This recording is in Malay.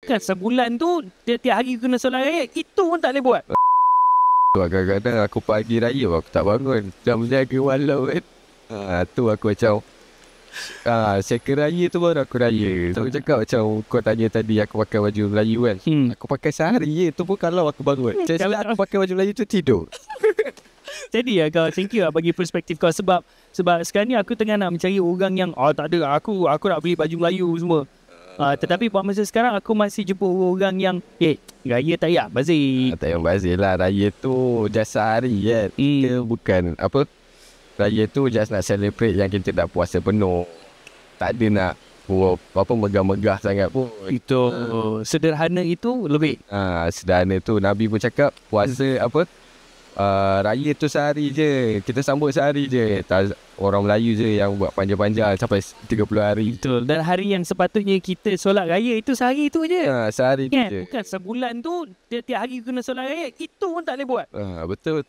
Bukan sebulan tu tiap hari kena solat raya. Itu pun tak boleh buat. Kadang-kadang aku pagi raya aku tak bangun. Dah menjaga malam kan. Tu aku macam second raya tu baru aku raya. So aku cakap macam kau tanya tadi aku pakai baju Melayu kan. Aku pakai sehari je. Tu pun kalau aku bangun. Setelah aku pakai baju Melayu tu tidur. Jadi kau thank you bagi perspektif kau. Sebab sekarang ni aku tengah nak mencari orang yang tak ada, aku nak beli baju Melayu semua. Tetapi buat masa sekarang aku masih jumpa orang yang raya tak payah bazir. Tak payah bazir lah. Raya tu just sehari kan. Kita bukan apa, raya tu just nak celebrate yang kita dah puasa penuh. Tak ada nak megah-megah sangat pun. Itu sederhana itu lebih. Sederhana tu Nabi pun cakap puasa raya tu sehari je. Kita sambut sehari je. Orang Melayu je yang buat panjang-panjang sampai 30 hari. Betul. Dan hari yang sepatutnya kita solat raya itu sehari tu je. Sehari tu je. Bukan sebulan tu tiap hari kena solat raya. Itu pun tak boleh buat. Betul.